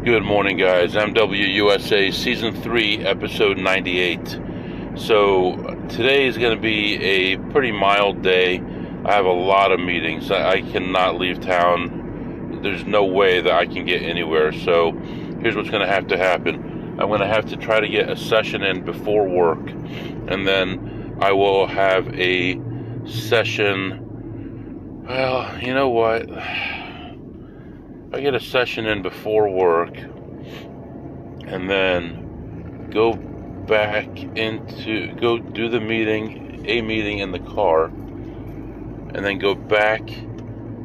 Good morning, guys. MWUSA Season 3, Episode 98. So, today is going to be a pretty mild day. I have a lot of meetings. I cannot leave town. There's no way that I can get anywhere. So, here's what's going to have to happen. I'm going to have to try to get a session in before work. And then I will have a session. Well, you know what? I get a session in before work and then go go do a meeting in the car, and then go back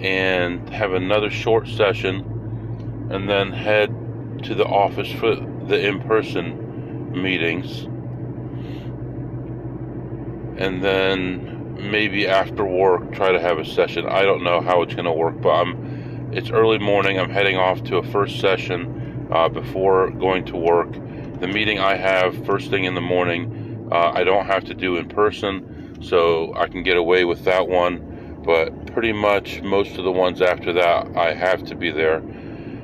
and have another short session, and then head to the office for the in-person meetings, and then maybe after work try to have a session. I don't know how it's going to work, but it's early morning. I'm heading off to a first session before going to work. The meeting I have first thing in the morning, I don't have to do in person, so I can get away with that one. But pretty much most of the ones after that, I have to be there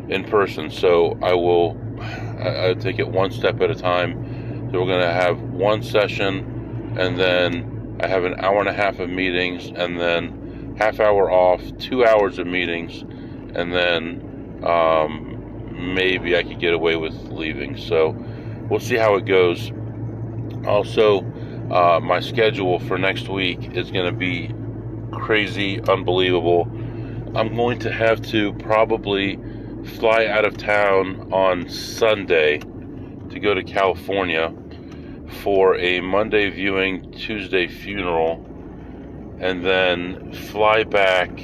in person. So I'll take it one step at a time. So we're going to have one session, and then I have an hour and a half of meetings, and then half hour off, 2 hours of meetings, and then maybe I could get away with leaving. So we'll see how it goes. Also, my schedule for next week is going to be crazy, unbelievable. I'm going to have to probably fly out of town on Sunday to go to California for a Monday viewing, Tuesday funeral, and then fly back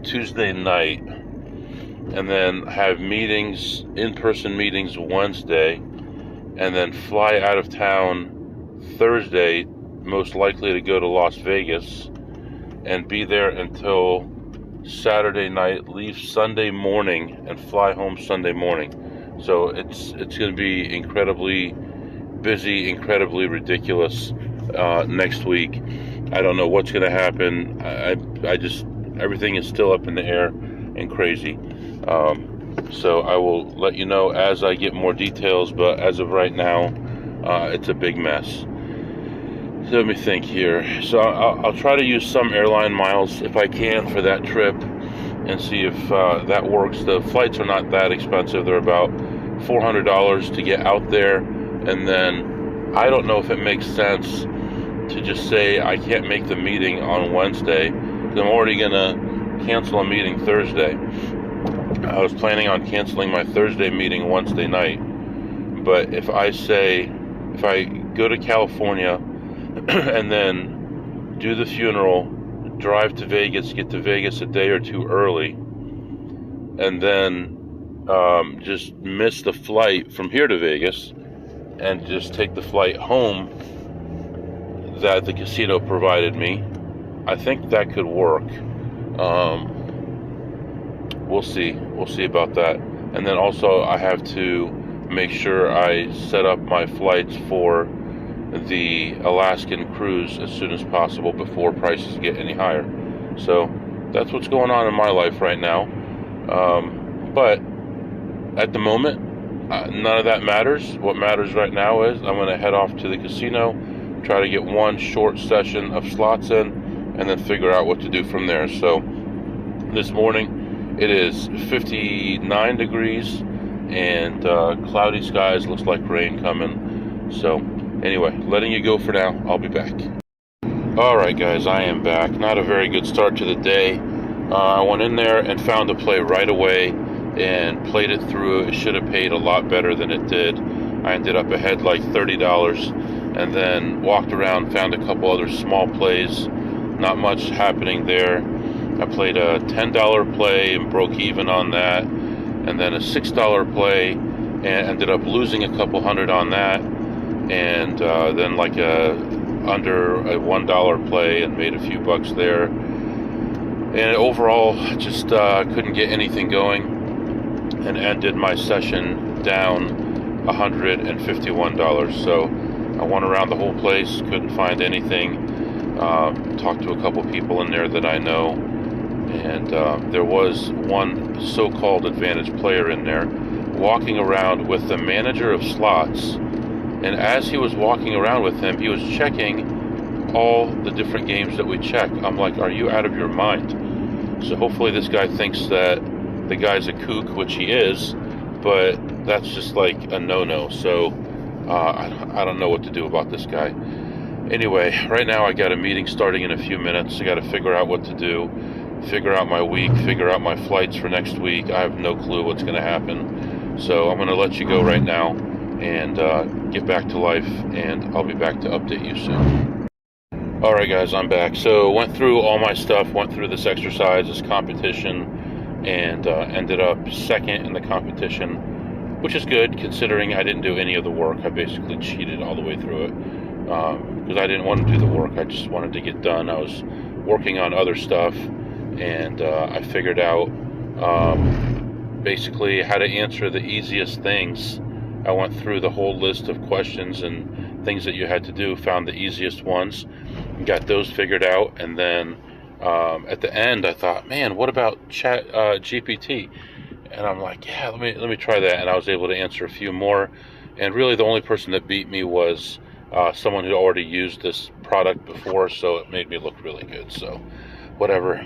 Tuesday night, and then have meetings, in-person meetings Wednesday, and then fly out of town Thursday, most likely to go to Las Vegas, and be there until Saturday night, leave Sunday morning, and fly home Sunday morning. So it's going to be incredibly busy, incredibly ridiculous next week. I don't know what's going to happen. I just everything is still up in the air and crazy. So I will let you know as I get more details, but as of right now, it's a big mess. So let me think here. So I'll try to use some airline miles if I can for that trip and see if that works. The flights are not that expensive. They're about $400 to get out there, and then I don't know if it makes sense to just say I can't make the meeting on Wednesday, because I'm already going to cancel a meeting Thursday. I was planning on canceling my Thursday meeting Wednesday night, but if I go to California and then do the funeral, drive to Vegas, get to Vegas a day or two early, and then just miss the flight from here to Vegas and just take the flight home that the casino provided me, I think that could work. We'll see about that. And then also I have to make sure I set up my flights for the Alaskan cruise as soon as possible before prices get any higher. So that's what's going on in my life right now. But at the moment, none of that matters. What matters right now is I'm going to head off to the casino, try to get one short session of slots in, and then figure out what to do from there. So this morning it is 59 degrees and cloudy skies. Looks like rain coming. So anyway, letting you go for now. I'll be back. Alright guys, I am back. Not a very good start to the day. I went in there and found a play right away and played it through. It should have paid a lot better than it did. I ended up ahead like $30, and then walked around, found a couple other small plays. Not much happening there. I played a $10 play and broke even on that, and then a $6 play and ended up losing a couple hundred on that, and then like under a $1 play and made a few bucks there. And overall just couldn't get anything going, and ended my session down $151. So I went around the whole place, couldn't find anything. Talked to a couple people in there that I know, and there was one so-called advantage player in there, walking around with the manager of slots, and as he was walking around with him, he was checking all the different games that we check. I'm like, are you out of your mind? So hopefully this guy thinks that the guy's a kook, which he is, but that's just like a no-no. So I don't know what to do about this guy. Anyway, right now I got a meeting starting in a few minutes. I got to figure out what to do, figure out my week, figure out my flights for next week. I have no clue what's going to happen. So I'm going to let you go right now and get back to life, and I'll be back to update you soon. Alright guys, I'm back. So went through all my stuff, went through this exercise, this competition, and ended up second in the competition, which is good considering I didn't do any of the work. I basically cheated all the way through it because I didn't want to do the work. I just wanted to get done. I was working on other stuff, and I figured out basically how to answer the easiest things. I went through the whole list of questions and things that you had to do, found the easiest ones, got those figured out, and then at the end I thought, man, what about Chat GPT? And I'm like, yeah, let me try that, and I was able to answer a few more. And really the only person that beat me was someone who already used this product before, so it made me look really good. So whatever,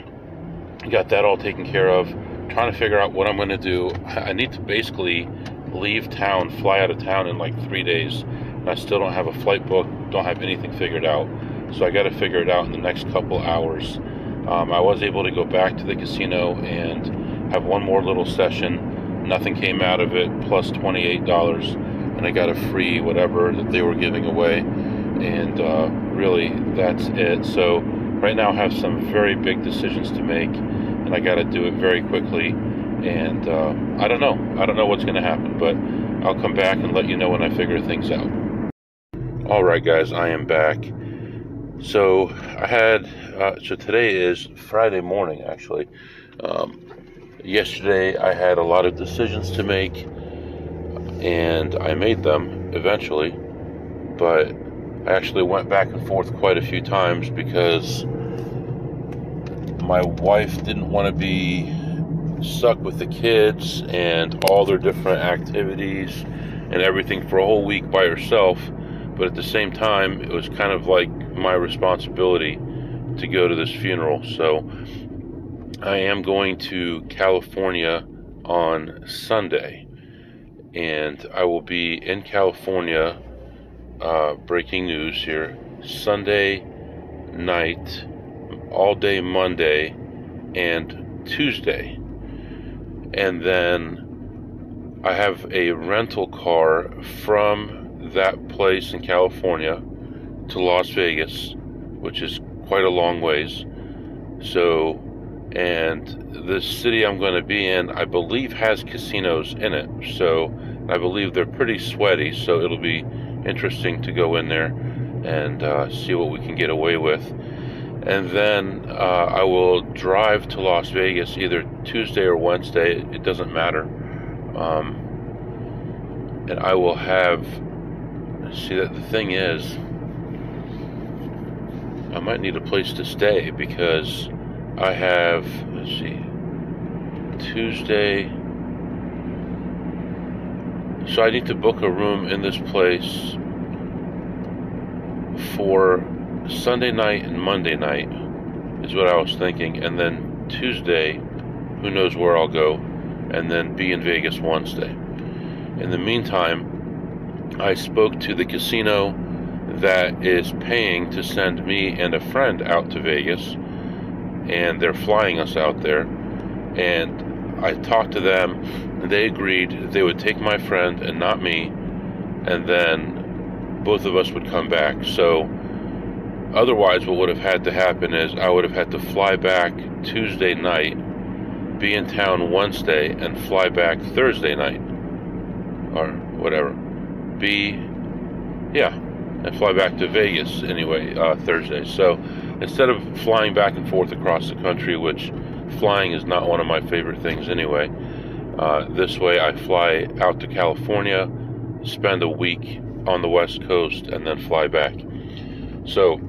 got that all taken care of. Trying to figure out what I'm going to do. I need to basically leave town, fly out of town in like 3 days, and I still don't have a flight book, don't have anything figured out. So I got to figure it out in the next couple hours. I was able to go back to the casino and have one more little session. Nothing came out of it, plus $28, and I got a free whatever that they were giving away, and really that's it. So right now I have some very big decisions to make, and I got to do it very quickly, and I don't know what's going to happen, but I'll come back and let you know when I figure things out. Alright guys, I am back. So I had so today is Friday morning actually. Yesterday I had a lot of decisions to make, and I made them eventually, but I actually went back and forth quite a few times because my wife didn't want to be stuck with the kids and all their different activities and everything for a whole week by herself, but at the same time it was kind of like my responsibility to go to this funeral. So I am going to California on Sunday, and I will be in California, breaking news here, Sunday night, all day Monday and Tuesday. And then I have a rental car from that place in California to Las Vegas, which is quite a long ways. So, and the city I'm going to be in, I believe, has casinos in it. So I believe they're pretty sweaty, so it'll be interesting to go in there and see what we can get away with. And then I will drive to Las Vegas either Tuesday or Wednesday, it doesn't matter. And I will have, see, that the thing is, I might need a place to stay because I have, let's see, Tuesday, so I need to book a room in this place for Sunday night and Monday night is what I was thinking, and then Tuesday, who knows where I'll go, and then be in Vegas Wednesday. In the meantime, I spoke to the casino that is paying to send me and a friend out to Vegas, and they're flying us out there, and I talked to them, and they agreed they would take my friend and not me, and then both of us would come back. So otherwise what would have had to happen is I would have had to fly back Tuesday night, be in town Wednesday, and fly back Thursday night, or whatever, and fly back to Vegas anyway, Thursday. So instead of flying back and forth across the country, which flying is not one of my favorite things anyway, this way I fly out to California, spend a week on the West Coast, and then fly back. So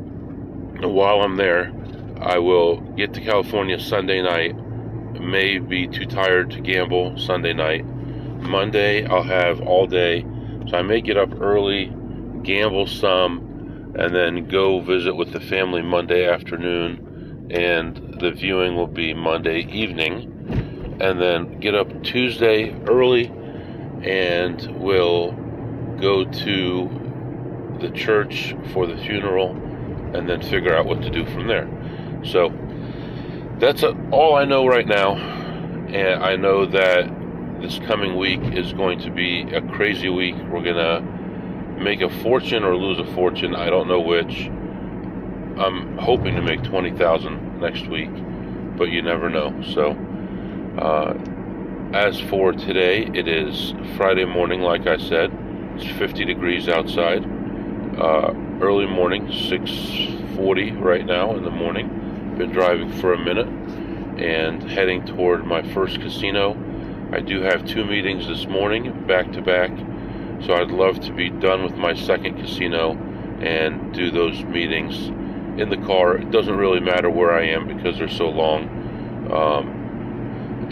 while I'm there, I will get to California Sunday night, may be too tired to gamble Sunday night, Monday I'll have all day, so I may get up early, gamble some, and then go visit with the family Monday afternoon, and the viewing will be Monday evening, and then get up Tuesday early, and we'll go to the church for the funeral, and then figure out what to do from there. So that's all I know right now, and I know that this coming week is going to be a crazy week. We're gonna make a fortune or lose a fortune. I don't know which. I'm hoping to make $20,000 next week, but you never know. So as for today, it is Friday morning, like I said. It's 50 degrees outside. Early morning, 6:40 right now in the morning. Been driving for a minute and heading toward my first casino. I do have 2 meetings this morning, back to back, so I'd love to be done with my second casino and do those meetings in the car. It doesn't really matter where I am because they're so long,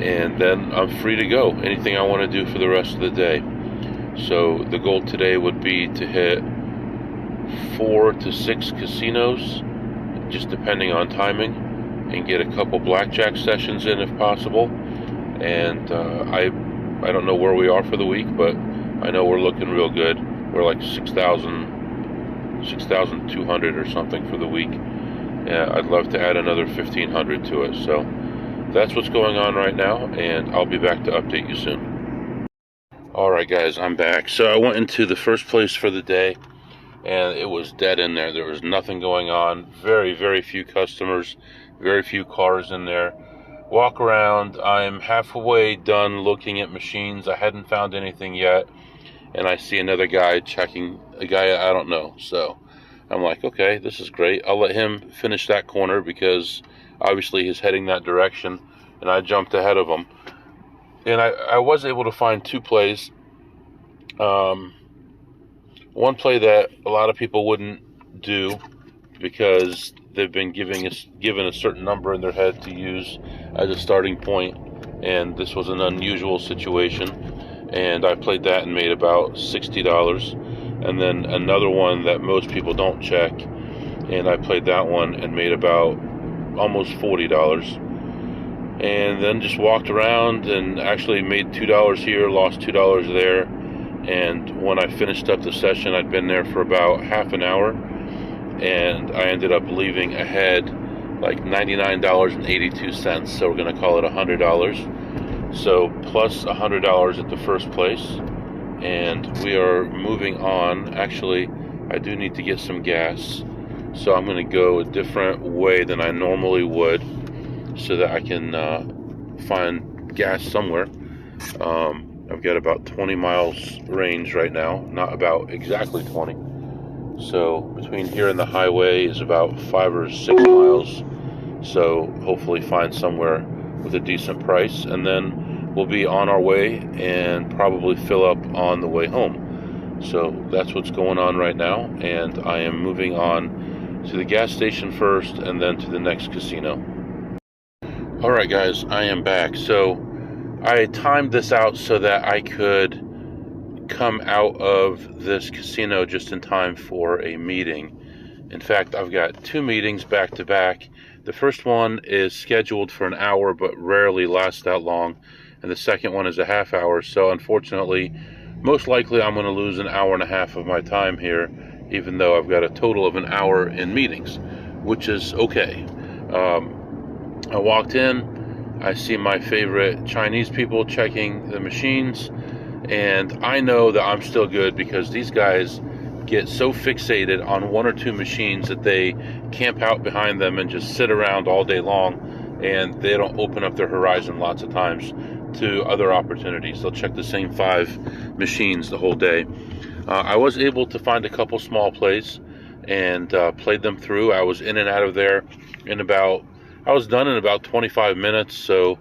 and then I'm free to go. Anything I want to do for the rest of the day. So the goal today would be to hit 4 to 6 casinos, just depending on timing, and get a couple blackjack sessions in if possible. And I don't know where we are for the week, but I know we're looking real good. We're like 6,200 or something for the week. Yeah, I'd love to add another 1,500 to it. So that's what's going on right now, and I'll be back to update you soon. Alright guys, I'm back. So I went into the first place for the day, and it was dead in there. There was nothing going on. Very, very few customers, very few cars in there. Walk around. I'm halfway done looking at machines. I hadn't found anything yet, and I see another guy checking, a guy I don't know. So I'm like, okay, this is great. I'll let him finish that corner because obviously he's heading that direction, and I jumped ahead of him. And I was able to find 2 plays. One play that a lot of people wouldn't do because they've been given a certain number in their head to use as a starting point, and this was an unusual situation, and I played that and made about $60. And then another one that most people don't check, and I played that one and made about almost $40. And then just walked around and actually made $2 here, lost $2 there. And when I finished up the session, I'd been there for about half an hour, and I ended up leaving ahead like $99.82. So we're going to call it $100. So plus $100 at the first place, and we are moving on. Actually, I do need to get some gas, so I'm going to go a different way than I normally would, so that I can find gas somewhere. I've got about 20 miles range right now, not about exactly 20. So between here and the highway is about 5 or 6 miles. So hopefully find somewhere with a decent price, and then we'll be on our way and probably fill up on the way home. So that's what's going on right now, and I am moving on to the gas station first and then to the next casino. Alright guys, I am back. So I timed this out so that I could come out of this casino just in time for a meeting. In fact, I've got 2 meetings back to back. The first one is scheduled for an hour but rarely lasts that long, and the second one is a half hour. So unfortunately, most likely I'm going to lose an hour and a half of my time here, even though I've got a total of an hour in meetings, which is okay. I walked in, I see my favorite Chinese people checking the machines, and I know that I'm still good because these guys get so fixated on 1 or 2 machines that they camp out behind them and just sit around all day long, and they don't open up their horizon lots of times to other opportunities. They'll check the same 5 machines the whole day. I was able to find a couple small plays and played them through. I was in and out of there I was done in about 25 minutes, so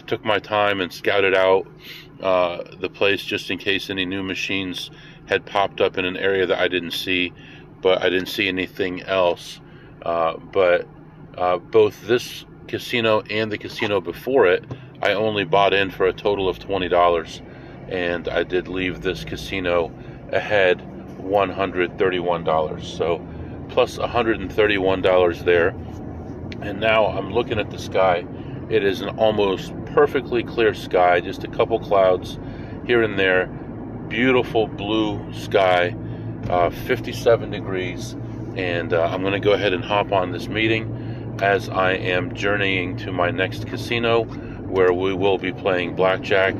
took my time and scouted out the place just in case any new machines had popped up in an area that I didn't see, but I didn't see anything else. But both this casino and the casino before it, I only bought in for a total of $20. and I did leave this casino ahead $131. So plus $131 there. And now I'm looking at the sky. It is an almost perfectly clear sky, just a couple clouds here and there. Beautiful blue sky, 57 degrees. And I'm going to go ahead and hop on this meeting as I am journeying to my next casino, where we will be playing blackjack.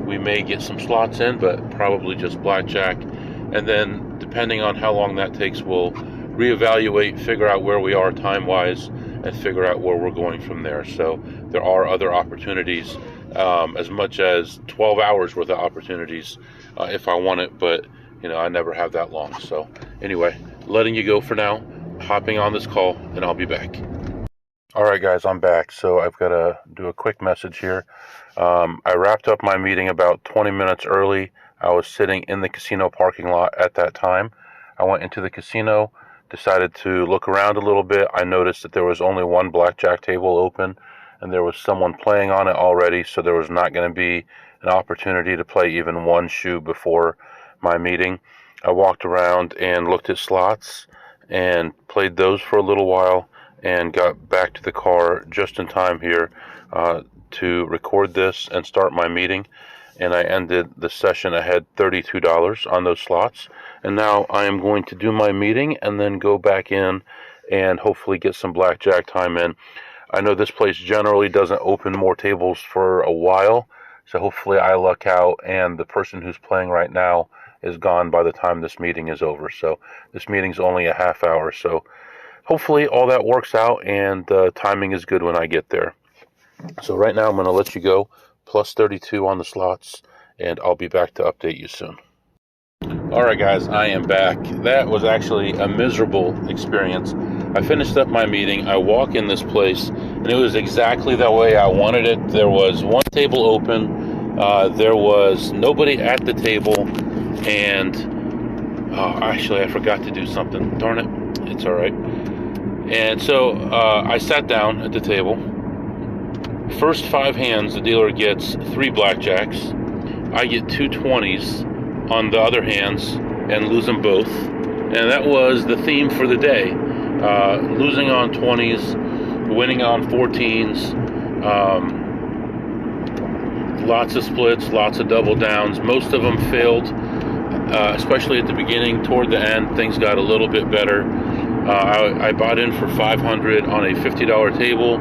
We may get some slots in, but probably just blackjack. And then, depending on how long that takes, we'll reevaluate, figure out where we are time-wise, and figure out where we're going from there. So there are other opportunities, as much as 12 hours worth of opportunities if I want it, but I never have that long. So anyway, letting you go for now, hopping on this call, and I'll be back. All right, guys, I'm back. So I've got to do a quick message here. I wrapped up my meeting about 20 minutes early. I was sitting in the casino parking lot at that time. I went into the casino, decided to look around a little bit. I noticed that there was only one blackjack table open, and there was someone playing on it already, so there was not going to be an opportunity to play even one shoe before my meeting. I walked around and looked at slots and played those for a little while, and got back to the car just in time here to record this and start my meeting. And I ended the session ahead $32 on those slots. And now I am going to do my meeting and then go back in and hopefully get some blackjack time in. I know this place generally doesn't open more tables for a while, so hopefully I luck out and the person who's playing right now is gone by the time this meeting is over. So this meeting's only a half hour, so hopefully all that works out and timing is good when I get there. So right now I'm going to let you go, plus 32 on the slots, and I'll be back to update you soon. All right, guys, I am back. That was actually a miserable experience. I finished up my meeting. I walk in this place, and it was exactly the way I wanted it. There was one table open. There was nobody at the table, and actually I forgot to do something. Darn it. It's all right. And so I sat down at the table. First 5 hands, the dealer gets 3 blackjacks. I get 2 20s on the other hands and lose them both. And that was the theme for the day. Losing on 20s, winning on 14s, lots of splits, lots of double downs. Most of them failed, especially at the beginning. Toward the end, things got a little bit better. I bought in for $500 on a $50 table,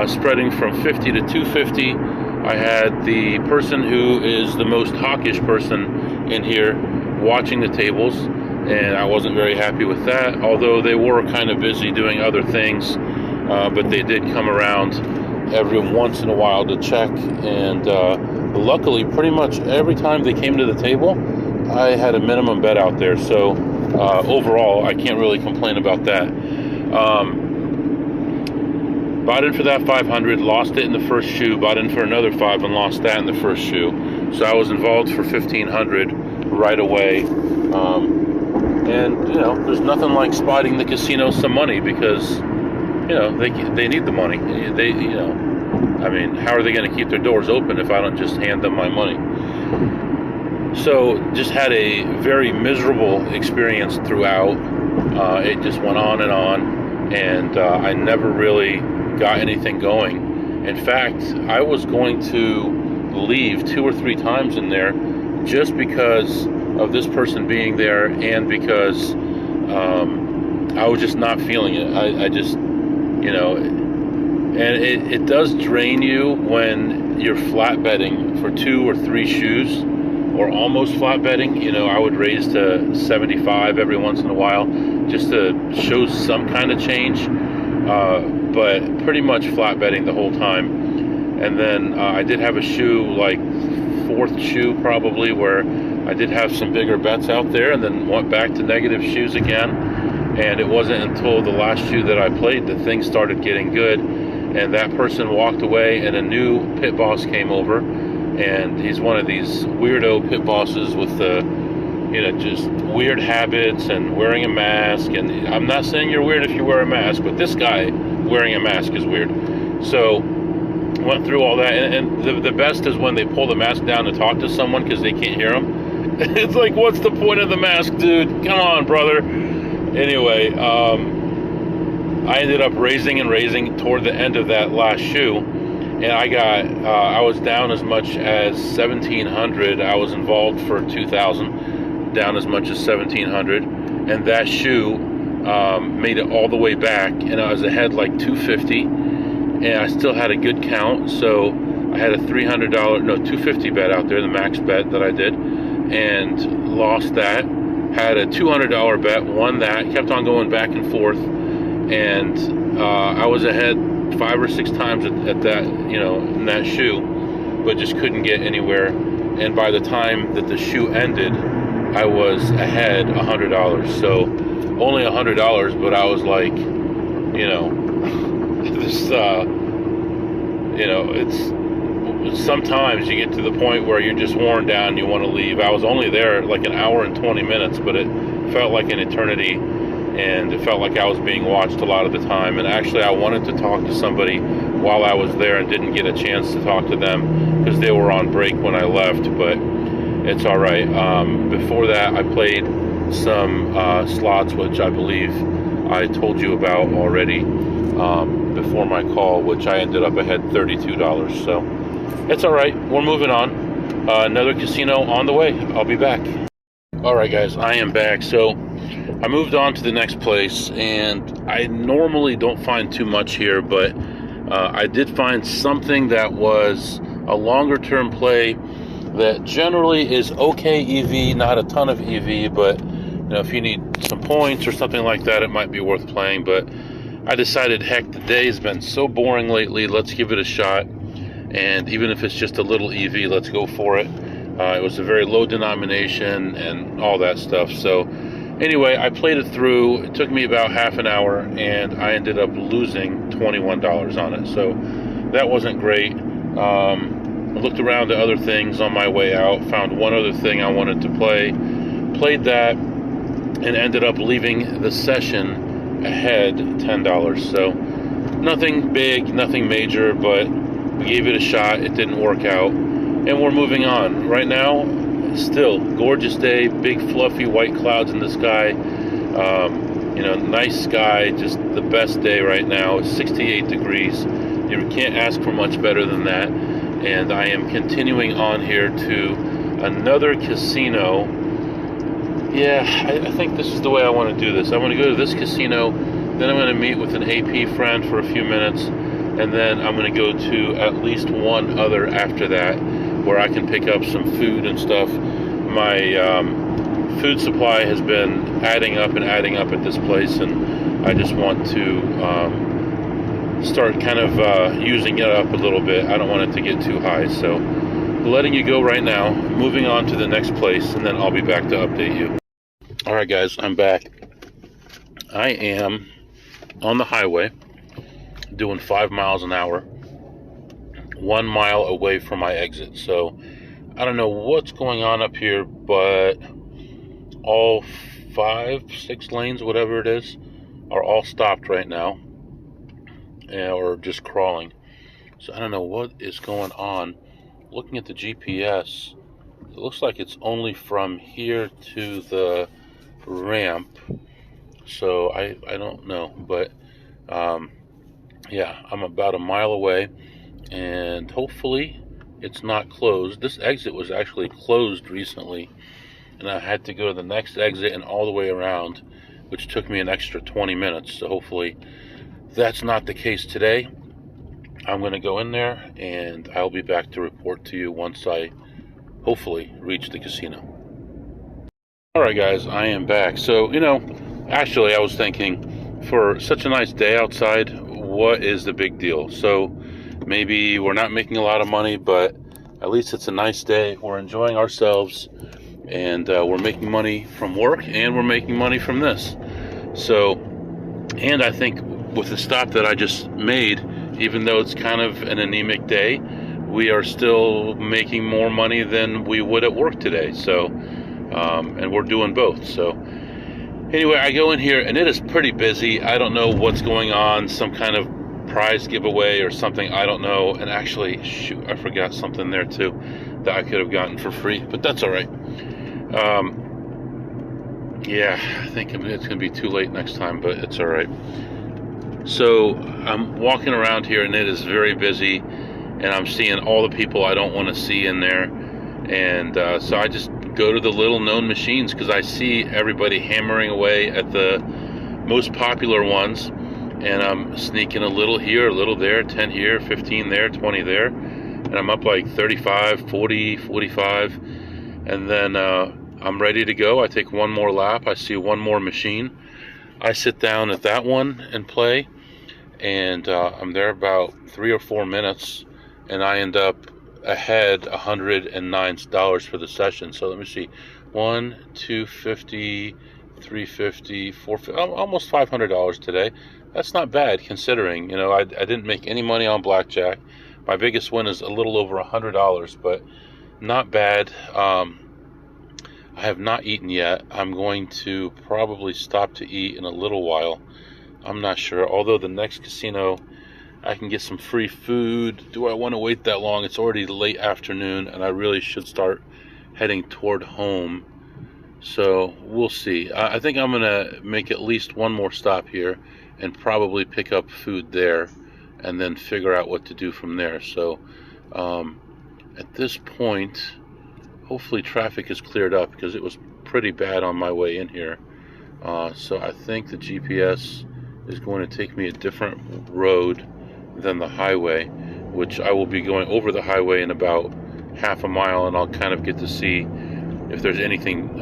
spreading from 50 to 250. I had the person who is the most hawkish person in here watching the tables, and I wasn't very happy with that, although they were kind of busy doing other things, but they did come around every once in a while to check, and luckily pretty much every time they came to the table I had a minimum bet out there, so overall I can't really complain about that. Bought in for that 500, lost it in the first shoe, bought in for another 5 and lost that in the first shoe. So I was involved for 1,500 right away. And there's nothing like spotting the casino some money, because they need the money. How are they going to keep their doors open if I don't just hand them my money? So just had a very miserable experience throughout. It just went on, and I never really got anything going. In fact, I was going to leave 2 or 3 times in there just because of this person being there, and because I was just not feeling it. I just, and it does drain you when you're flat betting for 2 or 3 shoes, or almost flat betting. I would raise to 75 every once in a while just to show some kind of change, but pretty much flat betting the whole time. And then I did have a shoe, like 4th shoe probably, where I did have some bigger bets out there, and then went back to negative shoes again. And it wasn't until the last shoe that I played that things started getting good, and that person walked away, and a new pit boss came over, and he's one of these weirdo pit bosses with the just weird habits and wearing a mask. And I'm not saying you're weird if you wear a mask, but this guy wearing a mask is weird. So went through all that, and the best is when they pull the mask down to talk to someone because they can't hear them. It's like, what's the point of the mask, dude? Come on, brother. Anyway, I ended up raising and raising toward the end of that last shoe, and I was down as much as 1,700. I was involved for 2,000, down as much as 1,700, and that shoe made it all the way back, and I was ahead like 250, and I still had a good count. So I had a $250 bet out there, the max bet that I did, and lost that. Had a $200 bet, won that, kept on going back and forth, and I was ahead 5 or 6 times at that, in that shoe, but just couldn't get anywhere. And by the time that the shoe ended, I was ahead $100. So only $100, but I was like, this, it's sometimes you get to the point where you're just worn down and you want to leave. I was only there like an hour and 20 minutes, but it felt like an eternity, and it felt like I was being watched a lot of the time. And actually, I wanted to talk to somebody while I was there and didn't get a chance to talk to them because they were on break when I left, but it's all right. Before that, I played some slots, which I believe I told you about already before my call, which I ended up ahead $32. So it's all right. We're moving on. Another casino on the way. I'll be back. All right, guys, I am back. So I moved on to the next place, and I normally don't find too much here, but I did find something that was a longer-term play that generally is okay EV, not a ton of EV, but if you need some points or something like that, it might be worth playing. But I decided, heck, the day's been so boring lately, let's give it a shot. And even if it's just a little EV, let's go for it. It was a very low denomination and all that stuff. So anyway, I played it through. It took me about half an hour, and I ended up losing $21 on it. So that wasn't great. I looked around at other things on my way out, found one other thing I wanted to play, played that, and ended up leaving the session ahead $10. So nothing big, nothing major, but we gave it a shot. It didn't work out, and we're moving on. Right now, still gorgeous day, big fluffy white clouds in the sky. Nice sky, just the best day right now. It's 68 degrees. You can't ask for much better than that. And I am continuing on here to another casino. Yeah, I think this is the way I want to do this. I want to go to this casino, then I'm going to meet with an AP friend for a few minutes, and then I'm going to go to at least one other after that, where I can pick up some food and stuff. My food supply has been adding up at this place, and I just want to start kind of using it up a little bit. I don't want it to get too high, so letting you go right now, moving on to the next place, and then I'll be back to update you. All right, guys, I'm back. I am on the highway doing 5 miles an hour, 1 mile away from my exit. So I don't know what's going on up here, but all 5, 6 lanes, whatever it is, are all stopped right now, or just crawling. So I don't know what is going on. Looking at the GPS, it looks like it's only from here to the ramp. So I don't know, but yeah, I'm about a mile away, and hopefully it's not closed. This exit was actually closed recently, and I had to go to the next exit and all the way around, which took me an extra 20 minutes. So hopefully that's not the case today. I'm going to go in there, and I'll be back to report to you once I hopefully reach the casino. Alright, guys, I am back. So, actually I was thinking, for such a nice day outside, what is the big deal? So maybe we're not making a lot of money, but at least it's a nice day. We're enjoying ourselves, and we're making money from work, and we're making money from this. So, and I think with the stop that I just made, even though it's kind of an anemic day, we are still making more money than we would at work today. So, and we're doing both. So anyway, I go in here and it is pretty busy. I don't know what's going on, some kind of prize giveaway or something, I don't know. And actually, shoot, I forgot something there too that I could have gotten for free, but that's all right. Yeah, I think it's gonna be too late next time, but it's all right. So I'm walking around here and it is very busy, and I'm seeing all the people I don't want to see in there. And so I just go to the little known machines because I see everybody hammering away at the most popular ones, and I'm sneaking a little here, a little there, 10 here, 15 there, 20 there, and I'm up like 35, 40, 45, and then I'm ready to go. I take one more lap. I see one more machine. I sit down at that one and play, and I'm there about 3 or 4 minutes, and I end up ahead $109 for the session. So let me see, 1, 250, 350, 450, almost $500 today. That's not bad considering, you know, I didn't make any money on blackjack. My biggest win is a little over $100, but not bad. I have not eaten yet. I'm going to probably stop to eat in a little while. I'm not sure. Although the next casino, I can get some free food. Do I want to wait that long? It's already late afternoon, and I really should start heading toward home. So we'll see. I think I'm going to make at least one more stop here and probably pick up food there and then figure out what to do from there. So at this point, hopefully traffic is cleared up because it was pretty bad on my way in here. So I think the GPS is going to take me a different road than the highway, which I will be going over the highway in about half a mile, and I'll kind of get to see if there's anything,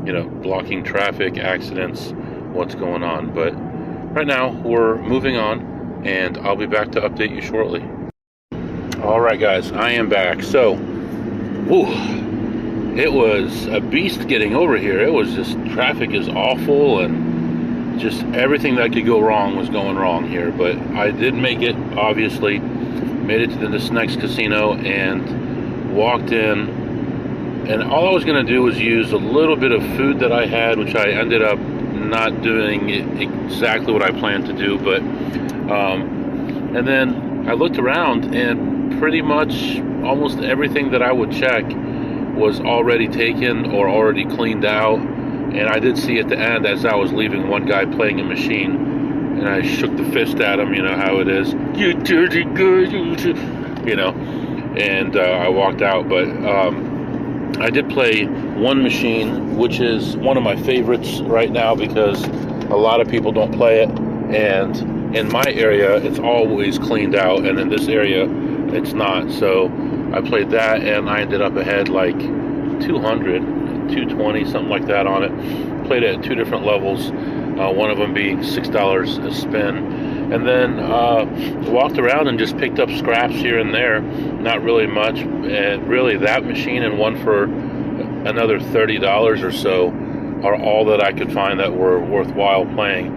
you know, blocking traffic, accidents, what's going on. But right now we're moving on, and I'll be back to update you shortly. All right, guys, I am back. So, whew, it was a beast getting over here. It was just, traffic is awful, and just everything that could go wrong was going wrong here. But I did make it, obviously. Made it to this next casino and walked in. And all I was going to do was use a little bit of food that I had, which I ended up not doing exactly what I planned to do. But, and then I looked around, and pretty much almost everything that I would check was already taken or already cleaned out. And I did see at the end, as I was leaving, one guy playing a machine, and I shook the fist at him, you know how it is, you dirty girl, you know, and I walked out. But I did play one machine, which is one of my favorites right now because a lot of people don't play it, and in my area it's always cleaned out, and in this area it's not. So I played that, and I ended up ahead like 200, 220, something like that on it. Played it at 2 different levels, one of them being $6 a spin, and then walked around and just picked up scraps here and there, not really much. And really that machine and one for another $30 or so are all that I could find that were worthwhile playing.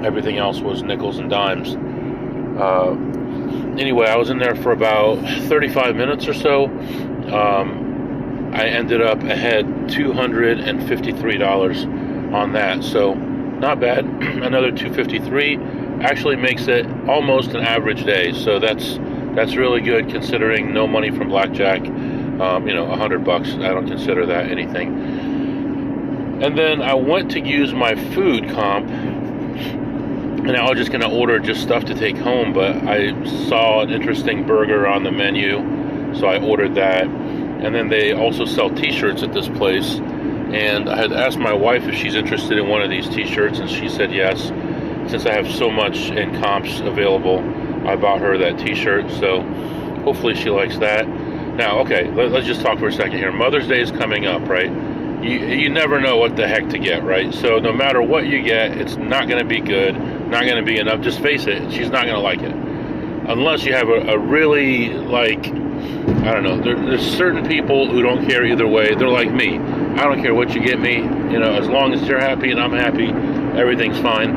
Everything else was nickels and dimes. Anyway, I was in there for about 35 minutes or so. I ended up ahead $253 on that, so not bad. Another $253 actually makes it almost an average day, so that's really good considering no money from blackjack. You know, $100, I don't consider that anything. And then I went to use my food comp, and I was just going to order just stuff to take home, but I saw an interesting burger on the menu, so I ordered that. And then they also sell t-shirts at this place, and I had asked my wife if she's interested in one of these t-shirts, and she said yes. Since I have so much in comps available, I bought her that t-shirt, so hopefully she likes that. Now, okay, let's just talk for a second here. Mother's Day is coming up, right? You never know what the heck to get, right? So no matter what you get, it's not going to be good, not going to be enough. Just face it, she's not going to like it. Unless you have a really, like, I don't know, there's certain people who don't care either way. They're like me. I don't care what you get me, you know, as long as you're happy and I'm happy, everything's fine.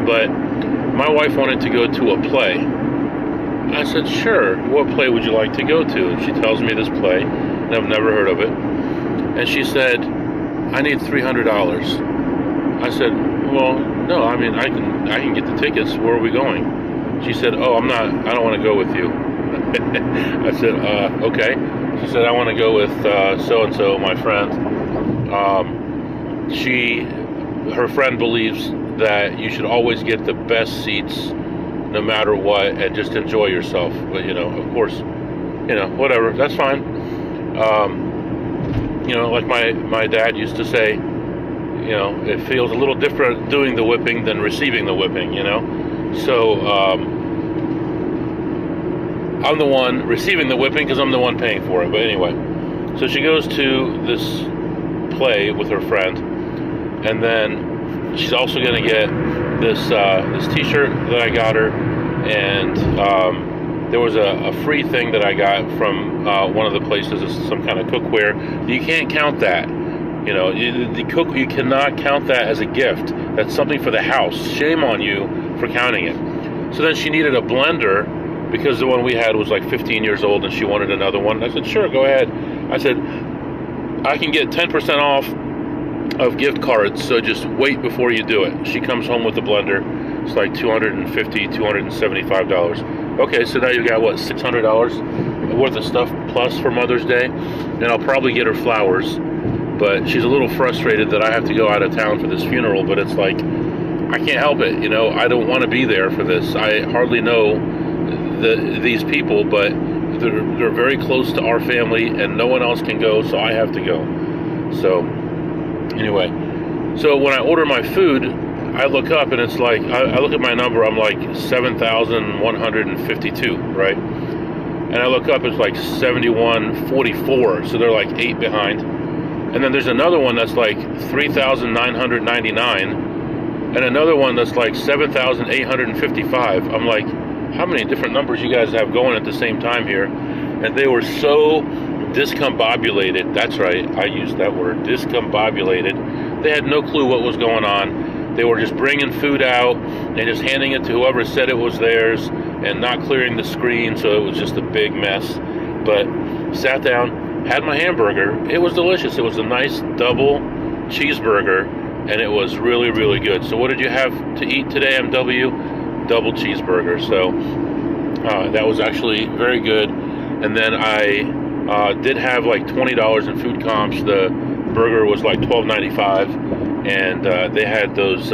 But my wife wanted to go to a play. I said, sure, what play would you like to go to? And she tells me this play, and I've never heard of it. And she said, I need $300. I said, well, no, I mean, I can I can get the tickets. Where are we going? She said, oh, I don't want to go with you. I said, okay. She said, I want to go with so-and-so, my friend. Her friend believes that you should always get the best seats no matter what and just enjoy yourself. But, of course, whatever, that's fine. Like my dad used to say, it feels a little different doing the whipping than receiving the whipping, So, I'm the one receiving the whipping because I'm the one paying for it. But anyway, so she goes to this play with her friend, and then she's also going to get this t-shirt that I got her, and there was a free thing that I got from one of the places. It's some kind of cookware. You can't count that. You cannot count that as a gift. That's something for the house. Shame on you for counting it. So then she needed a blender because the one we had was like 15 years old and she wanted another one. I said, sure, go ahead. I said, I can get 10% off of gift cards, so just wait before you do it. She comes home with the blender. It's like $250, $275. Okay, so now you got what, $600 worth of stuff plus for Mother's Day, and I'll probably get her flowers. But she's a little frustrated that I have to go out of town for this funeral, but it's like, I can't help it. I don't want to be there for this. I hardly know these people, but they're very close to our family, and no one else can go, so I have to go. So, anyway. So when I order my food, I look up, and it's like, I look at my number, I'm like 7,152, right? And I look up, it's like 7,144, so they're like 8 behind. And then there's another one that's like 3,999, and another one that's like 7,855. I'm like, how many different numbers you guys have going at the same time here? And they were so discombobulated. That's right, I used that word, discombobulated. They had no clue what was going on. They were just bringing food out and just handing it to whoever said it was theirs and not clearing the screen, so it was just a big mess. But sat down, had my hamburger. It was delicious. It was a nice double cheeseburger, and it was really, really good. So what did you have to eat today, MW? Double cheeseburger. So that was actually very good. And then I did have like $20 in food comps. The burger was like $12.95, and they had those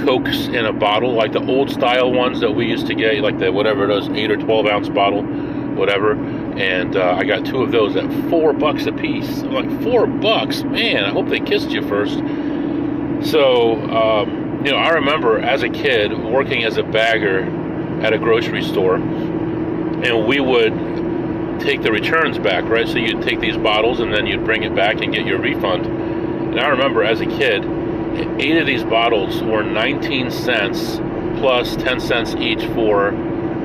Cokes in a bottle, like the old style ones that we used to get, like the whatever it is, 8 or 12 ounce bottle, whatever. And I got 2 of those at $4 a piece. I'm like, $4, man! I hope they kissed you first. So I remember as a kid working as a bagger at a grocery store, and we would take the returns back, right? So you'd take these bottles and then you'd bring it back and get your refund. And I remember as a kid, 8 of these bottles were 19 cents plus 10 cents each for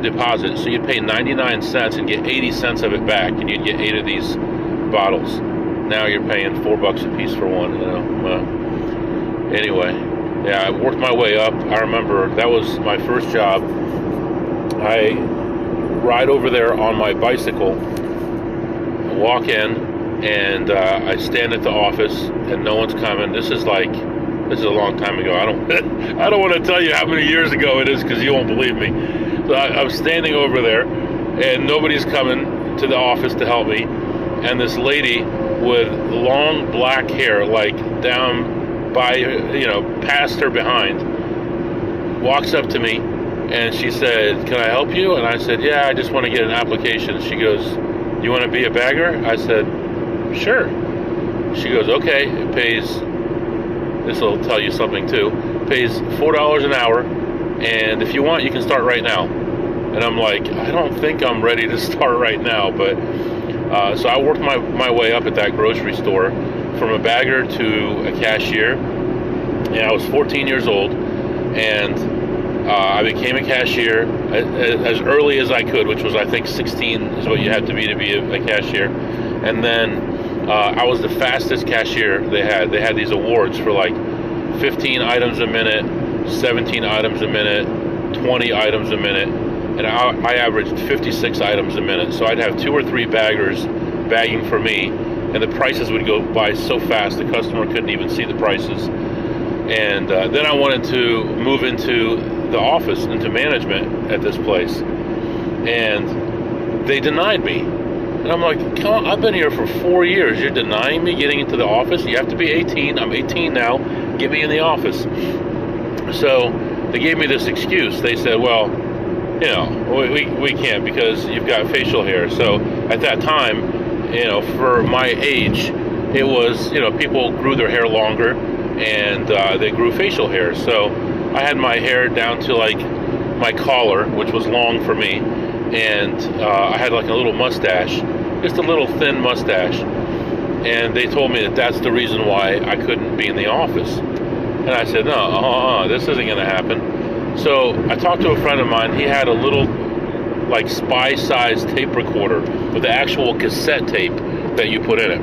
deposit. So you'd pay 99 cents and get 80 cents of it back, and you'd get 8 of these bottles. Now you're paying $4 a piece for one, Anyway, yeah, I worked my way up. I remember that was my first job. I ride over there on my bicycle, walk in, and I stand at the office, and no one's coming. This is a long time ago. I don't want to tell you how many years ago it is because you won't believe me. So I'm standing over there, and nobody's coming to the office to help me. And this lady with long black hair, like down by, past her behind, walks up to me, and she said, "Can I help you?" And I said, "Yeah, I just want to get an application." She goes, "You want to be a bagger?" I said, "Sure." She goes, "Okay." It pays, this will tell you something too, it pays $4 an hour, and if you want, you can start right now. And I'm like, I don't think I'm ready to start right now, but so I worked my way up at that grocery store from a bagger to a cashier. And I was 14 years old, and I became a cashier as early as I could, which was, I think, 16 is what you have to be a cashier. And then I was the fastest cashier they had. They had these awards for like 15 items a minute, 17 items a minute, 20 items a minute, and I averaged 56 items a minute. So I'd have 2 or 3 baggers bagging for me, and the prices would go by so fast the customer couldn't even see the prices. And then I wanted to move into the office, into management at this place. And they denied me. And I'm like, come on, I've been here for 4 years. You're denying me getting into the office? You have to be 18. I'm 18 now. Get me in the office. So they gave me this excuse. They said, well, you know, we can't because you've got facial hair. So at that time, you know, for my age, it was, you know, people grew their hair longer and they grew facial hair. So I had my hair down to like my collar, which was long for me. And I had like a little mustache, just a little thin mustache. And they told me that that's the reason why I couldn't be in the office. And I said, no, this isn't going to happen. So I talked to a friend of mine. He had a little like spy-sized tape recorder with the actual cassette tape that you put in it.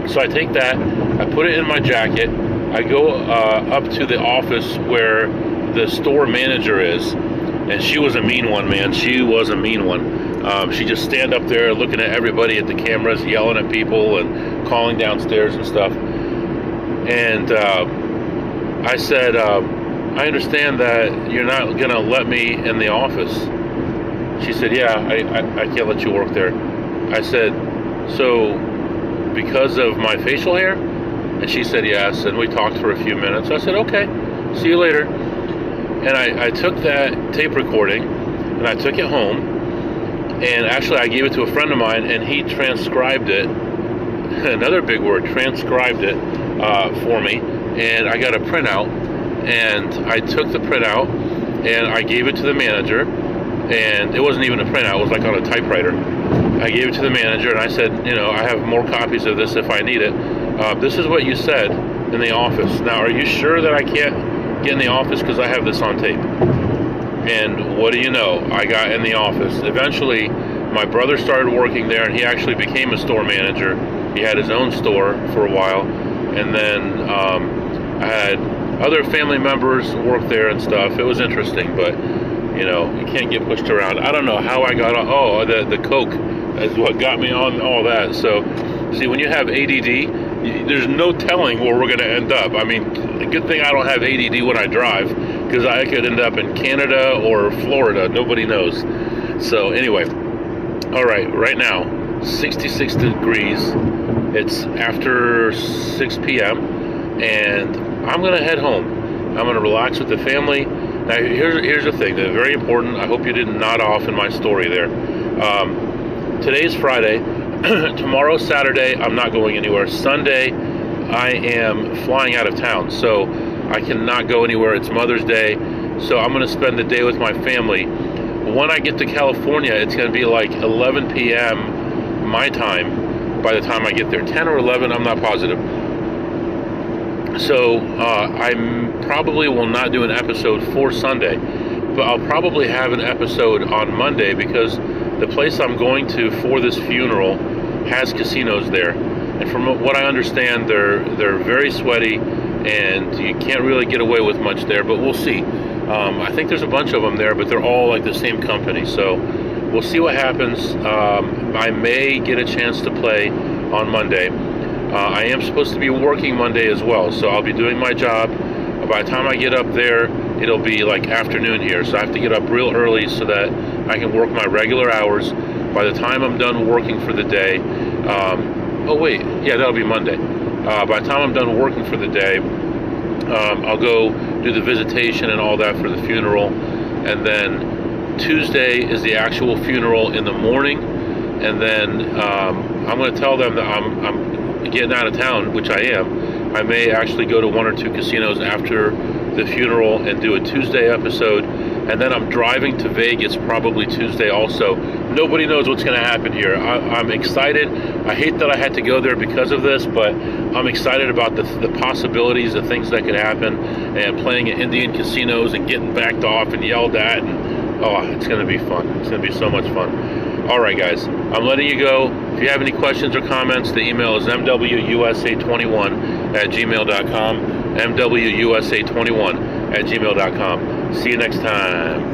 So I take that, I put it in my jacket, I go up to the office where the store manager is. And she was a mean one, man. She was a mean one. She just stand up there looking at everybody at the cameras, yelling at people and calling downstairs and stuff. And I said, I understand that you're not going to let me in the office. She said, yeah, I can't let you work there. I said, so because of my facial hair? And she said yes, and we talked for a few minutes. I said, okay, see you later. And I took that tape recording, and I took it home, and actually I gave it to a friend of mine, and he transcribed it, another big word, transcribed it for me, and I got a printout, and I took the printout, and I gave it to the manager, and it wasn't even a printout, it was like on a typewriter. I gave it to the manager, and I said, you know, I have more copies of this if I need it. This is what you said in the office. Now, are you sure that I can't get in the office because I have this on tape? And what do you know? I got in the office. Eventually, my brother started working there, and he actually became a store manager. He had his own store for a while, and then I had other family members work there and stuff. It was interesting, but you know, you can't get pushed around. I don't know how I got on. Oh, the coke is what got me on all that. So, see, when you have ADD, there's no telling where we're going to end up. I mean, a good thing I don't have ADD when I drive, because I could end up in Canada or Florida. Nobody knows. So anyway, all right, right now, 66 degrees. It's after 6 p.m. and I'm going to head home. I'm going to relax with the family. Now, here's the thing that's very important. I hope you didn't nod off in my story there. Today's Friday. Tomorrow, Saturday, I'm not going anywhere. Sunday, I am flying out of town, so I cannot go anywhere. It's Mother's Day, so I'm going to spend the day with my family. When I get to California, it's going to be like 11 p.m. my time by the time I get there. 10 or 11, I'm not positive. So I probably will not do an episode for Sunday, but I'll probably have an episode on Monday because the place I'm going to for this funeral has casinos there, and from what I understand, they're very sweaty, and you can't really get away with much there. But we'll see. I think there's a bunch of them there, but they're all like the same company. So we'll see what happens. I may get a chance to play on Monday. I am supposed to be working Monday as well, so I'll be doing my job. By the time I get up there, it'll be like afternoon here, so I have to get up real early so that I can work my regular hours. By the time I'm done working for the day, oh wait, yeah, that'll be Monday. By the time I'm done working for the day, I'll go do the visitation and all that for the funeral, and then Tuesday is the actual funeral in the morning, and then I'm going to tell them that I'm getting out of town, which I am. I may actually go to 1 or 2 casinos after the funeral and do a Tuesday episode, and then I'm driving to Vegas probably Tuesday also. Nobody knows what's going to happen here. I'm excited. I hate that I had to go there because of this, but I'm excited about the possibilities, the things that could happen, and playing at Indian casinos and getting backed off and yelled at, and oh, it's going to be fun. It's going to be so much fun. All right, guys, I'm letting you go. If you have any questions or comments, the email is mwusa21@gmail.com, mwusa21@gmail.com. See you next time.